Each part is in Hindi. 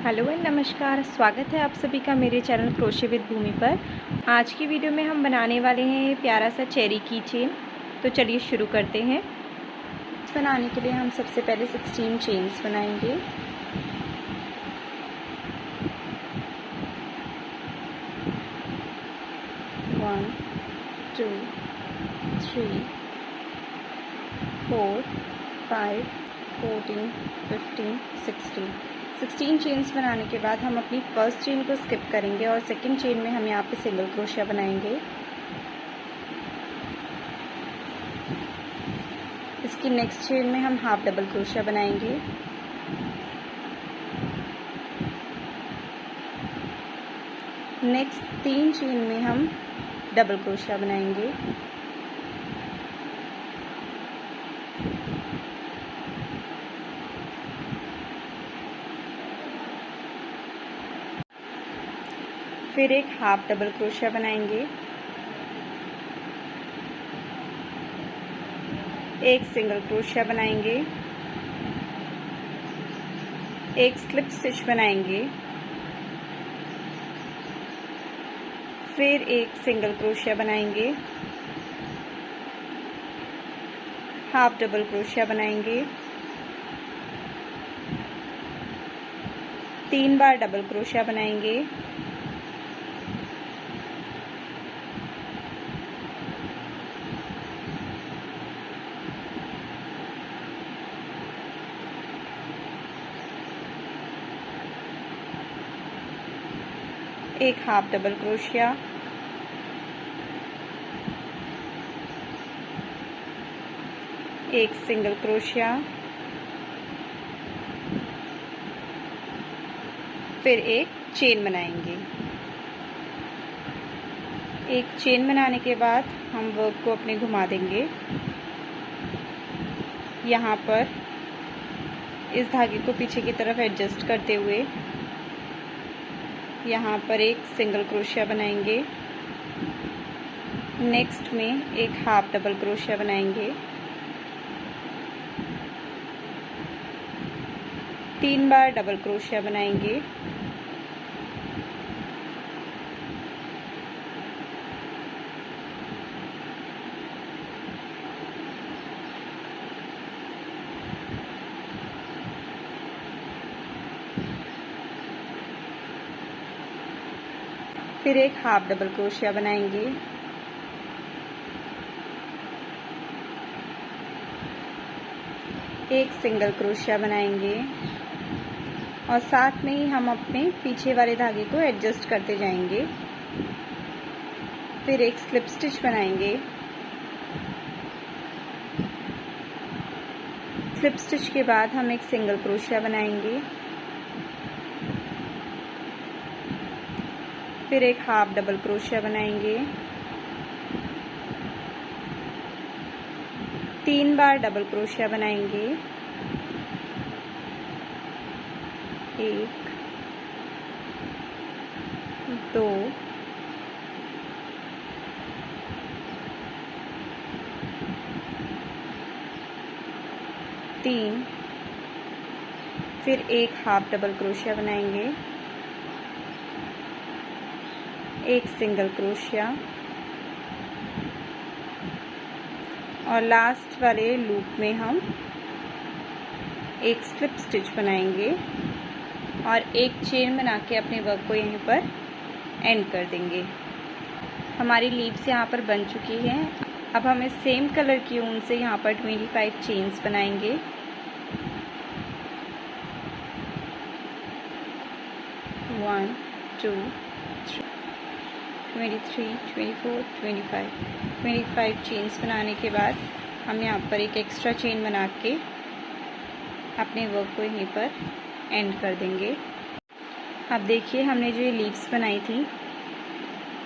हेलो एंड नमस्कार। स्वागत है आप सभी का मेरे चैनल क्रोशे विद भूमि पर। आज की वीडियो में हम बनाने वाले हैं प्यारा सा चेरी की चेन। तो चलिए शुरू करते हैं। बनाने के लिए हम सबसे पहले 16 चेन्स बनाएंगे। वन, टू, थ्री, 4, 5, 14, 15, 16 चेन्स बनाने के बाद हम अपनी फर्स्ट चेन को स्किप करेंगे और सेकंड चेन में हम यहाँ पे सिंगल क्रोशिया बनाएंगे। इसकी नेक्स्ट चेन में हम हाफ डबल क्रोशिया बनाएंगे। नेक्स्ट 3 चेन में हम डबल क्रोशिया बनाएंगे। फिर एक हाफ डबल क्रोशिया बनाएंगे, एक सिंगल क्रोशिया बनाएंगे, एक स्लिप स्टिच बनाएंगे, फिर एक सिंगल क्रोशिया बनाएंगे, हाफ डबल क्रोशिया बनाएंगे, 3 बार डबल क्रोशिया बनाएंगे, एक हाफ डबल क्रोशिया, एक सिंगल क्रोशिया, फिर एक चेन बनाएंगे। एक चेन बनाने के बाद हम वर्क को अपने घुमा देंगे। यहाँ पर इस धागे को पीछे की तरफ एडजस्ट करते हुए यहाँ पर एक सिंगल क्रोशिया बनाएंगे। नेक्स्ट में एक हाफ डबल क्रोशिया बनाएंगे, 3 बार डबल क्रोशिया बनाएंगे, फिर एक हाफ डबल क्रोशिया बनाएंगे, एक सिंगल क्रोशिया बनाएंगे और साथ में ही हम अपने पीछे वाले धागे को एडजस्ट करते जाएंगे। फिर एक स्लिप स्टिच बनाएंगे। स्लिप स्टिच के बाद हम एक सिंगल क्रोशिया बनाएंगे, फिर एक हाफ डबल क्रोशिया बनाएंगे, 3 बार डबल क्रोशिया बनाएंगे, 1, 2, 3, फिर एक हाफ डबल क्रोशिया बनाएंगे, एक सिंगल क्रोशिया और लास्ट वाले लूप में हम एक स्लिप स्टिच बनाएंगे और एक चेन बना के अपने वर्क को यहीं पर एंड कर देंगे। हमारी लीव्स यहाँ पर बन चुकी हैं। अब हम इस सेम कलर की ऊन से यहाँ पर 25 चेन्स बनाएंगे। वन, टू, 23, 24, 25 चेन्स बनाने के बाद हम यहाँ पर एक एक्स्ट्रा चेन बना के अपने वर्क को यहीं पर एंड कर देंगे। अब देखिए हमने जो ये लीव्स बनाई थी,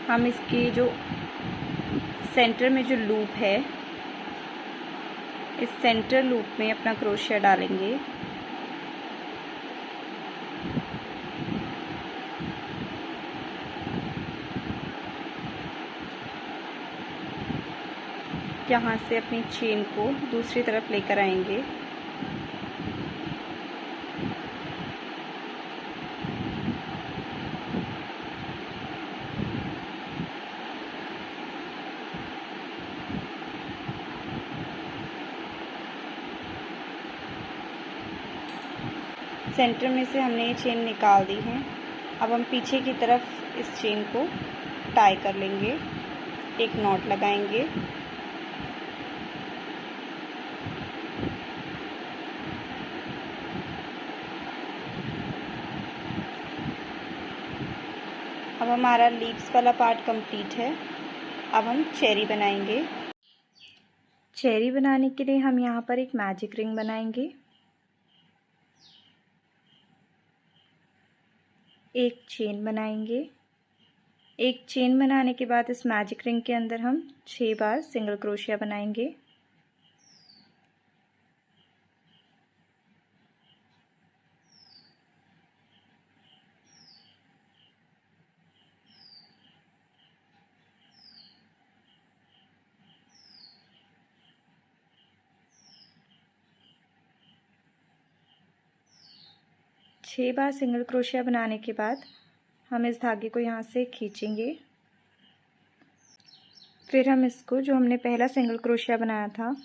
हम इसके जो सेंटर में जो लूप है, इस सेंटर लूप में अपना क्रोशिया डालेंगे। यहाँ से अपनी चेन को दूसरी तरफ लेकर आएंगे सेंटर में से हमने ये चेन निकाल दी है। अब हम पीछे की तरफ इस चेन को टाई कर लेंगे, एक नॉट लगाएंगे। अब हमारा लीव्स वाला पार्ट कंप्लीट है। अब हम चेरी बनाएंगे। चेरी बनाने के लिए हम यहाँ पर एक मैजिक रिंग बनाएंगे। एक चेन बनाएंगे। एक चेन बनाने के बाद इस मैजिक रिंग के अंदर हम 6 बार सिंगल क्रोशिया बनाएंगे। छः बार सिंगल क्रोशिया बनाने के बाद हम इस धागे को यहाँ से खींचेंगे। फिर हम इसको जो हमने पहला सिंगल क्रोशिया बनाया था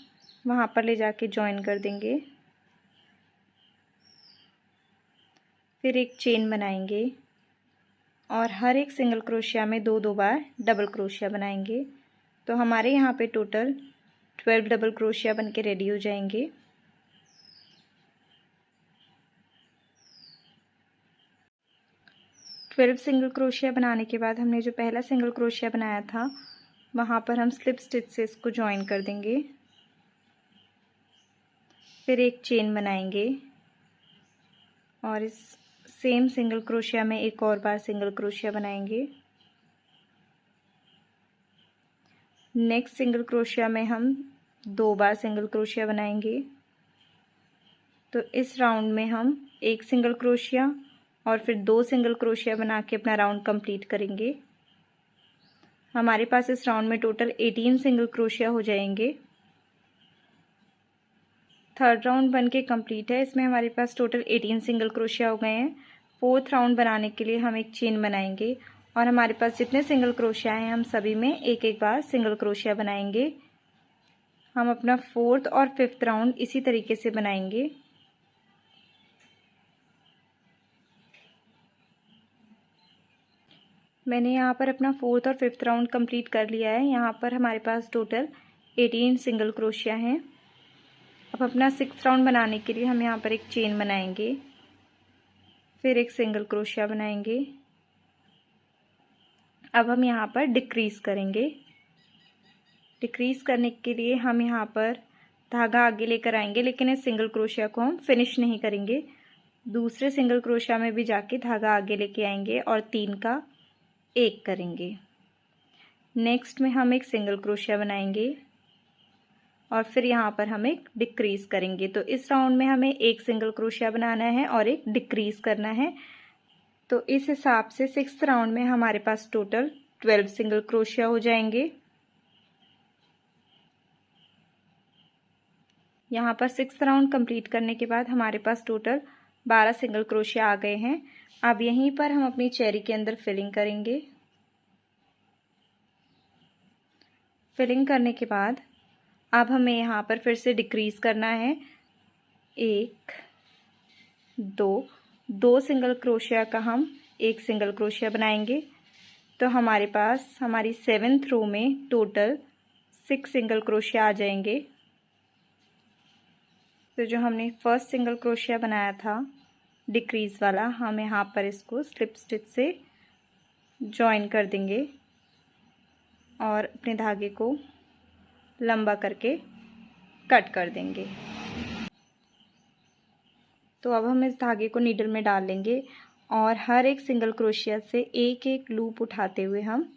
वहाँ पर ले जाके जॉइन कर देंगे। फिर एक चेन बनाएंगे और हर एक सिंगल क्रोशिया में 2-2 बार डबल क्रोशिया बनाएंगे। तो हमारे यहाँ पे टोटल 12 डबल क्रोशिया बन के रेडी हो जाएंगे। ट्वेल्व सिंगल क्रोशिया बनाने के बाद हमने जो पहला सिंगल क्रोशिया बनाया था वहाँ पर हम स्लिप स्टिच से इसको जॉइन कर देंगे। फिर एक चेन बनाएंगे और इस सेम सिंगल क्रोशिया में एक और बार सिंगल क्रोशिया बनाएंगे। नेक्स्ट सिंगल क्रोशिया में हम 2 बार सिंगल क्रोशिया बनाएंगे। तो इस राउंड में हम एक सिंगल क्रोशिया और फिर 2 सिंगल क्रोशिया बना के अपना राउंड कंप्लीट करेंगे। हमारे पास इस राउंड में टोटल 18 सिंगल क्रोशिया हो जाएंगे। थर्ड राउंड बन के कंप्लीट है। इसमें हमारे पास टोटल 18 सिंगल क्रोशिया हो गए हैं। फोर्थ राउंड बनाने के लिए हम एक चेन बनाएंगे और हमारे पास जितने सिंगल क्रोशिया हैं हम सभी में एक एक बार सिंगल क्रोशिया बनाएंगे। हम अपना फोर्थ और फिफ्थ राउंड इसी तरीके से बनाएंगे। मैंने यहाँ पर अपना फोर्थ और फिफ्थ राउंड कंप्लीट कर लिया है। यहाँ पर हमारे पास टोटल 18 सिंगल क्रोशिया हैं। अब अपना सिक्स्थ राउंड बनाने के लिए हम यहाँ पर एक चेन बनाएंगे, फिर एक सिंगल क्रोशिया बनाएंगे। अब हम यहाँ पर डिक्रीज़ करेंगे। डिक्रीज़ करने के लिए हम यहाँ पर धागा आगे लेकर आएंगे, लेकिन इस सिंगल क्रोशिया को हम फिनिश नहीं करेंगे। दूसरे सिंगल क्रोशिया में भी जाके धागा आगे लेके आएंगे और 3 का 1 करेंगे। नेक्स्ट में हम एक सिंगल क्रोशिया बनाएंगे और फिर यहाँ पर हम एक डिक्रीज़ करेंगे। तो इस राउंड में हमें एक सिंगल क्रोशिया बनाना है और एक डिक्रीज़ करना है। तो इस हिसाब से सिक्स्थ राउंड में हमारे पास टोटल 12 सिंगल क्रोशिया हो जाएंगे। यहाँ पर सिक्स्थ राउंड कंप्लीट करने के बाद हमारे पास टोटल 12 सिंगल क्रोशिया आ गए हैं। अब यहीं पर हम अपनी चेरी के अंदर फिलिंग करेंगे। फिलिंग करने के बाद अब हमें यहाँ पर फिर से डिक्रीज़ करना है। 1 2 सिंगल क्रोशिया का हम एक सिंगल क्रोशिया बनाएंगे। तो हमारे पास हमारी 7th रो में टोटल 6 सिंगल क्रोशिया आ जाएंगे। तो जो हमने फर्स्ट सिंगल क्रोशिया बनाया था डिक्रीज़ वाला, हम यहाँ पर इसको स्लिप स्टिच से जॉइन कर देंगे और अपने धागे को लंबा करके कट कर देंगे। तो अब हम इस धागे को नीडल में डाल लेंगे और हर एक सिंगल क्रोशिया से एक एक लूप उठाते हुए हम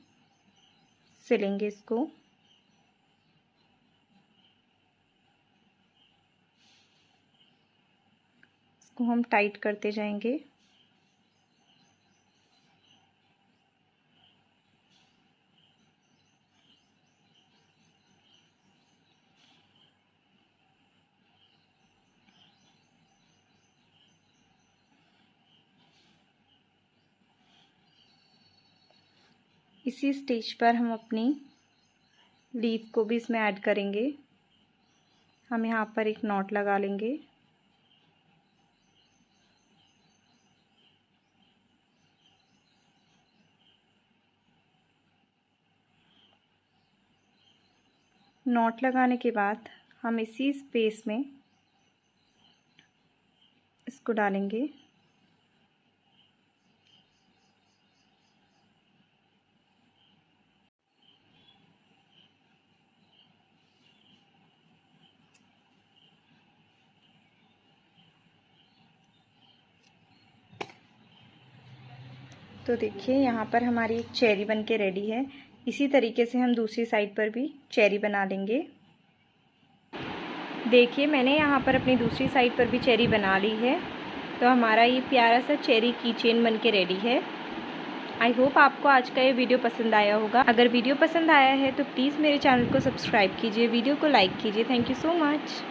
सिलेंगे इसको। इसको हम टाइट करते जाएंगे। इसी स्टेज पर हम अपनी लीफ को भी इसमें ऐड करेंगे। हम यहाँ पर एक नॉट लगा लेंगे। नॉट लगाने के बाद हम इसी स्पेस में इसको डालेंगे। तो देखिए यहाँ पर हमारी एक चेरी बन के रेडी है। इसी तरीके से हम दूसरी साइड पर भी चेरी बना लेंगे। देखिए मैंने यहाँ पर अपनी दूसरी साइड पर भी चेरी बना ली है। तो हमारा ये प्यारा सा चेरी की चेन बन के रेडी है। आई होप आपको आज का ये वीडियो पसंद आया होगा। अगर वीडियो पसंद आया है तो प्लीज़ मेरे चैनल को सब्सक्राइब कीजिए, वीडियो को लाइक कीजिए। Thank you so much.